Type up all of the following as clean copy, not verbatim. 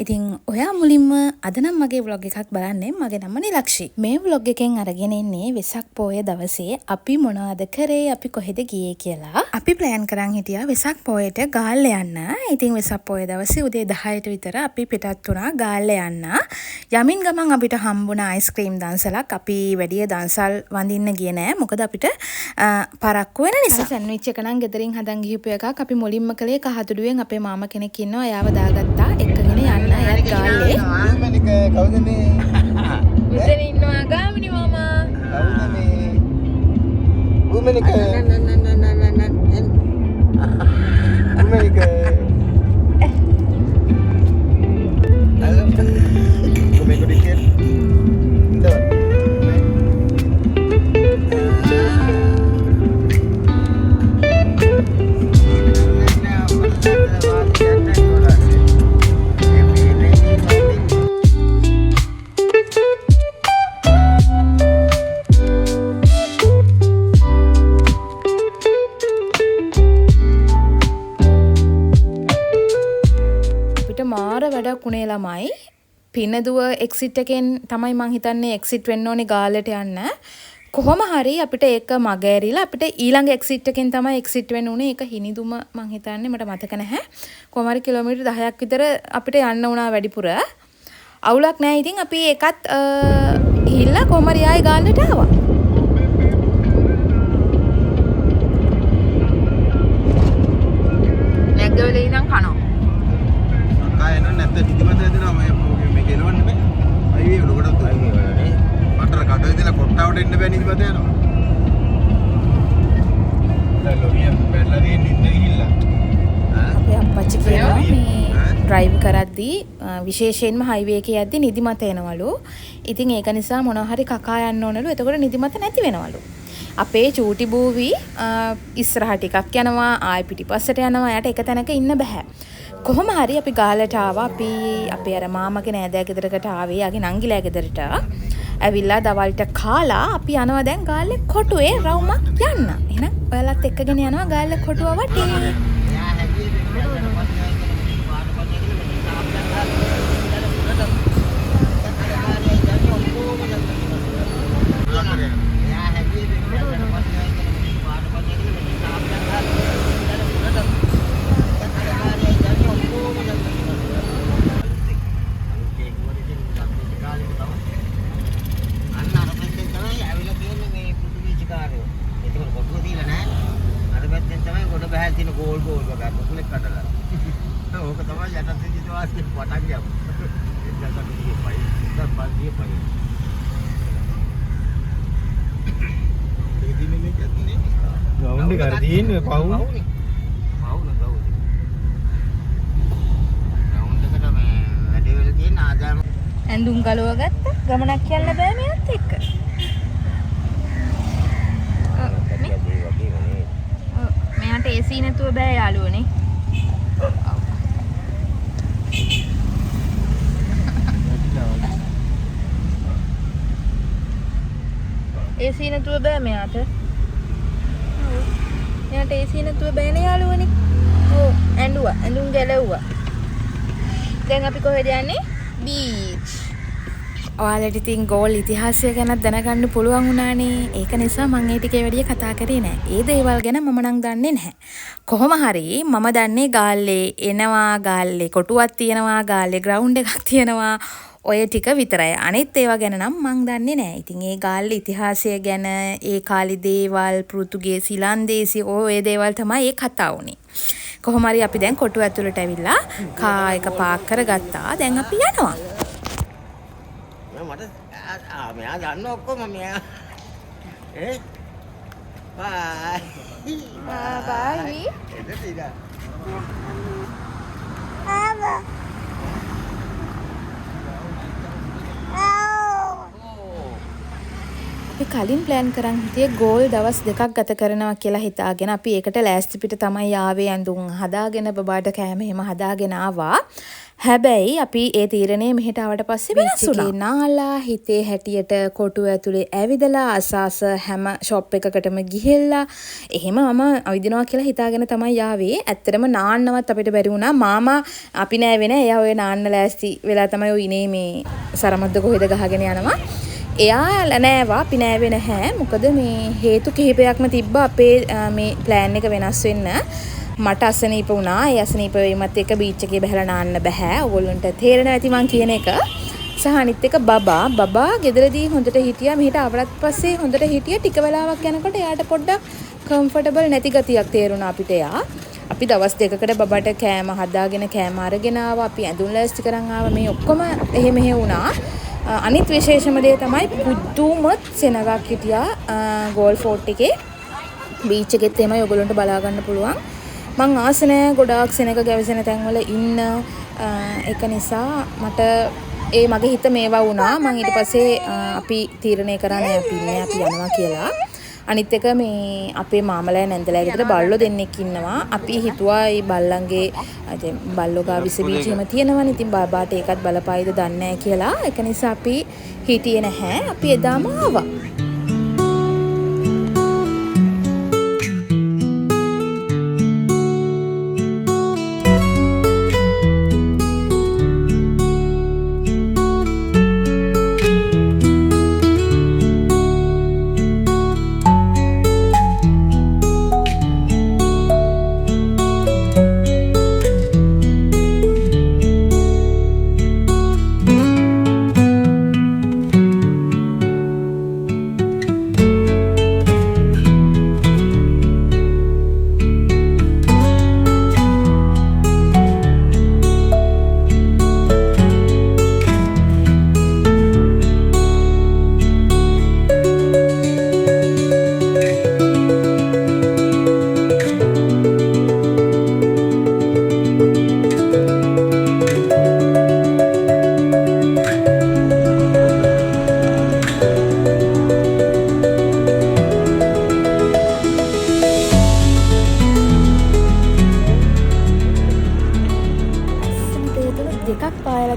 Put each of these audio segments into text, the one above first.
ඉතින් ඔයා මුලින්ම අද නම් මගේ vlog එකක් බලන්නේ. මගේ නම නිලක්ෂි. මේ vlog එකෙන් අරගෙන ඉන්නේ වෙසක් පොය දවසේ අපි මොනවද කරේ, අපි කොහෙද ගියේ කියලා. අපි plan කරන් හිටියා වෙසක් පොයට ගාල්ල යන්න. ඉතින් වෙසක් පොය දවසේ උදේ 10ට විතර අපි පිටත් වුණා ගාල්ල යන්න. යමින් ගමන් අපිට හම්බුණා අයිස්ක්‍රීම් දන්සලක්. අපි වැඩි දන්සල් වඳින්න ගියේ නෑ. මොකද අපිට පරක්කු වෙන නිසා. සෑන්ඩ්විච් එක නම් ගෙදරින් හදන් ගිහපු එකක්. අපි මුලින්ම කළේ කහතුඩුවෙන් අපේ මාමා කෙනෙක් ඉන්නවා. එයාව දාගත්තා. එක්කගෙන යන්න. එයාත් ගාල්ලේ. ආමනික කවුද මේ? උදේ ඉන්නවා ගාමිණි මාමා. කවුද මේ? උමනික. උමනික. හලෝ. උමනික ටිකේ. ඉන්නවා. මාර වැඩක් උනේ ළමයි. පිනදුව එක්සිට් එකෙන් තමයි මං හිතන්නේ එක්සිට් වෙන්න ඕනේ ගාල්ලට යන්න. කොහොම හරි අපිට ඒක මග ඇරිලා අපිට ඊළඟ එක්සිට් එකෙන් තමයි එක්සිට් වෙන්න උනේ. ඒක හිනිදුම මං හිතන්නේ මට මතක නැහැ. කොහොම හරි කිලෝමීටර් 10ක් විතර අපිට යන්න උනා වැඩිපුර. අවුලක් නැහැ. ඉතින් අපි ඒකත් ගිහිල්ලා කොහොම හරි ආයේ ගාල්ලට ආවා. නැග්ගවලේ ඉඳන් කනවා. එන නැත්නම් නිදිමත ඇදෙනවා මේ ගෙලවන්න බෑ. අයියේ උඩකට දුවන්නේ. මටර කඩේ දාලා කොට්ටාවට එන්න බෑ නිදිමත යනවා. දැන් ලොරිය බැලලා දෙන්නේ ඉන්න ගිහිල්ලා. අපේ අප්පච්චි කියනවා මේ ඩ්‍රයිව් කරද්දී විශේෂයෙන්ම හයිවේ එකේ යද්දී නිදිමත එනවලු. ඉතින් ඒක නිසා මොනවා හරි කකා යන්න ඕනලු. එතකොට නිදිමත නැති වෙනවලු. අපේ චූටි බූවි ඉස්සරහ ටිකක් යනවා ආයෙ පිටිපස්සට යනවා. යාට එක තැනක ඉන්න බෑ. කොහොම හරි අපි ගාල්ලට ආවා. අපි අපේ අර මාමගේ නෑදෑ ගෙදරකට ආවේ. යාගේ නංගිලා ගෙදරට. ඇවිල්ලා දවල්ට කාලා අපි යනවා දැන් ගාල්ලේ කොටුවේ රවුමක් යන්න. එහෙනම් ඔයාලත් එක්කගෙන යනවා ගාල්ලේ කොටුව වටේ. ගවුන්ඩි කර තියෙන්නේ පවුන. ගවුන්ඩකට මේ වැඩේ වල තියෙන ආදායම ඇඳුම් ගලව ගත්තා. ගමනක් යන්න බෑ මෙයත් එක්ක. මෙයාට AC නැතුව බෑ යාළුවනේ. AC නැතුව බෑ මෙයාට. මෙයාට AC නැතුව බෑනේ යාළුවනේ. ඔව් ඇඬුවා. ඇඳුම් ගැලවුවා. දැන් අපි කොහෙද යන්නේ? බීච්. ඔයාලට ඉතින් ගෝල් ඉතිහාසය ගැන දැනගන්න පුළුවන් වුණානේ. ඒක නිසා මම ඒ ටිකේ වැඩිය කතා කරේ නෑ. ඒ දේවල් ගැන මම නම් දන්නේ නැහැ. කොහොම හරි මම දන්නේ ගාල්ලේ එනවා, ගාල්ලේ කොටුවක් තියෙනවා, ගාල්ලේ ග්‍රවුන්ඩ් එකක් තියෙනවා. ඔය ටික විතරයි. අනිත් ඒවා ගැන නම් මං දන්නේ නැහැ. ඉතින් ඒ ගාල්ලේ ඉතිහාසය ගැන, ඒ කාලේ දේවල්, පෘතුගීසි, ලන්දේසි ඔය දේවල් තමයි ඒ කතා වුනේ. කොහොම හරි අපි දැන් කොටුව ඇතුළට ඇවිල්ලා කා එක පාක් කරගත්තා. දැන් අපි යනවා. මට මෙයා දන්න ඔක්කොම මෙයා බයි බයි එද ඉතින් අපි කලින් ප්ලෑන් කරන් හිටියේ ගෝල් දවස් 2ක් ගත කරනවා කියලා හිතාගෙන අපි ඒකට ලෑස්ති පිට තමයි ආවේ. ඇඳුම් හදාගෙන බබාට කෑම එහෙම හදාගෙන ආවා. හැබැයි අපි ඒ තීරණය මෙහෙට ආවට පස්සේ වෙනස් වුණා. නාලා හිතේ හැටියට කොටුව ඇතුලේ ඇවිදලා අසාස හැම ෂොප් එකකටම ගිහිල්ලා එහෙම මම අවිදිනවා කියලා හිතාගෙන තමයි ආවේ. ඇත්තටම නාන්නවත් අපිට බැරි වුණා. මාමා අපි නෑවේ නෑ. එයා ඔය නාන්න ලෑස්ති වෙලා තමයි ඔය ඉනේ මේ සරමද්ද කොහෙද ගහගෙන යනවා. එයා නෑවා අපි නෑවේ නැහැ. මොකද මේ හේතු කිහිපයක්ම තිබ්බා අපේ මේ ප්ලෑන් එක වෙනස් වෙන්න. මට අසනීප වුණා. ඒ අසනීප වීමත් එක්ක බීච් එකේ බහලා නාන්න බෑ. ඔයගොල්ලන්ට තේරෙනවා ඇති මං කියන එක. සහ අනිත් එක බබා ගෙදරදී හොඳට හිටියා. මෙහෙට ආවට පස්සේ හොඳට හිටියා. ටික වෙලාවක් යනකොට එයාට පොඩ්ඩක් කම්ෆර්ටබල් නැති ගතියක් තේරුණා අපිට එයා. අපි දවස් දෙකකට බබාට කෑම හදාගෙන කෑම අරගෙන ආවා. අපි ඇඳුම් ලෑස්ති කරන් ආවා. මේ ඔක්කොම එහෙ වුණා. අනිත් විශේෂම දේ තමයි පුදුමත් සෙනගක් හිටියා ගෝල් ෆෝර්ට් එකේ. බීච් එකෙත් එහෙමයි ඔයගොල්ලන්ට බලා ගන්න පුළුවන්. මං ආස නෑ ගොඩාක් සෙනග ගැවසෙන තැන්වල ඉන්න. ඒක නිසා මට ඒ මගේ හිත මේවා වුණා. මං ඊට පස්සේ අපි තීරණය කරා නෑ අපි ඉන්නේ අපි යනවා කියලා. අනිත් එක මේ අපේ මාමලා නැන්දලා ගෙදර බල්ලෝ දෙන්නෙක් ඉන්නවා. අපි හිතුවා මේ බල්ලන්ගේ ඉතින් බල්ලෝ ගා විස බීජ එහෙම තියෙනවනේ. ඉතින් බාබාට ඒකත් බලපායිද දන්නේ නැහැ කියලා. ඒක නිසා අපි හිටියේ නැහැ. අපි එදාම ආවා.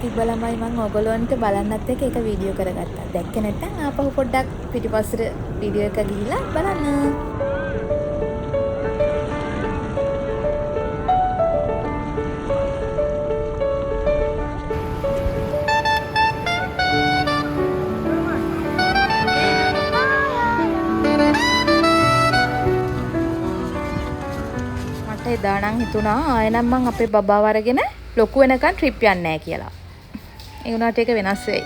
තිබ්බලමයි මම ඔයගොල්ලන්ට බලන්නත් එක්ක ඒක වීඩියෝ කරගත්තා. දැක්කේ නැත්නම් ආපහු පොඩ්ඩක් පිටිපස්සට වීඩියෝ එක ගිහිල්ලා බලන්න. මට එදා නම් හිතුණා ආයෙනම් මං අපේ බබාව අරගෙන ලොකු වෙනකන් ට්‍රිප් යන්නේ නැහැ කියලා. ඒ උනාට ඒක වෙනස් වෙයි.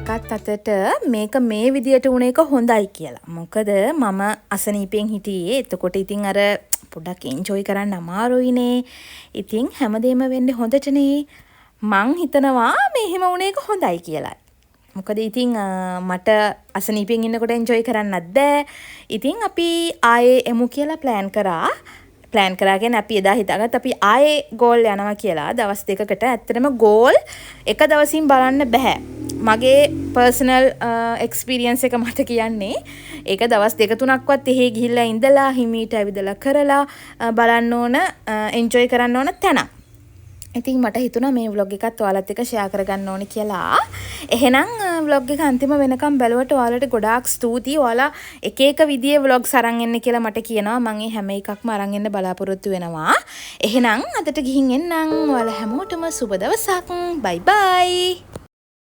එකත් අතට මේක මේ විදියට වුණ එක හොඳයි කියලා. මොකද මම අසනීපෙන් හිටියේ. එතකොට ඉතින් අර පොඩ්ඩක් එන්ජොයි කරන්න අමාරුයිනේ. ඉතින් හැමදේම වෙන්නේ හොඳටනේ. මං හිතනවා මේ එහෙම වුණ එක හොඳයි කියලා. මොකද ඉතින් මට අසනීපෙන් ඉන්නකොට එන්ජොයි කරන්නත් බෑ. ඉතින් අපි ආයේ එමු කියලා ප්ලෑන් කරාගෙන අපි එදා හිතාගත්ත අපි ආයේ ගෝල් යනවා කියලා දවස් දෙකකට. ඇත්තටම ගෝල් එක දවසින් බලන්න බෑ. මගේ පර්සනල් එක්ස්පීරියන්ස් එක මට කියන්නේ ඒක දවස් දෙක තුනක්වත් එහෙ ගිහිල්ලා ඉඳලා හිමීට ඇවිදලා කරලා බලන්න ඕන එන්ජොයි කරන්න ඕන තැන. ඉතින් මට හිතුණා මේ vlog එකත් ඔයාලත් එක්ක ෂෙයා කරගන්න ඕනේ කියලා. එහෙනම් vlog එක අන්තිම වෙනකම් බැලුවට ඔයාලට ගොඩාක් ස්තුතියි. ඔයාලා එක එක විදිහේ vlogs අරන් එන්න කියලා මට කියනවා. මම මේ හැම එකක්ම අරන් එන්න බලාපොරොත්තු වෙනවා. එහෙනම් අදට ගිහින් එන්නම්. ඔයාලා හැමෝටම සුබ දවසක්. බයි බයි.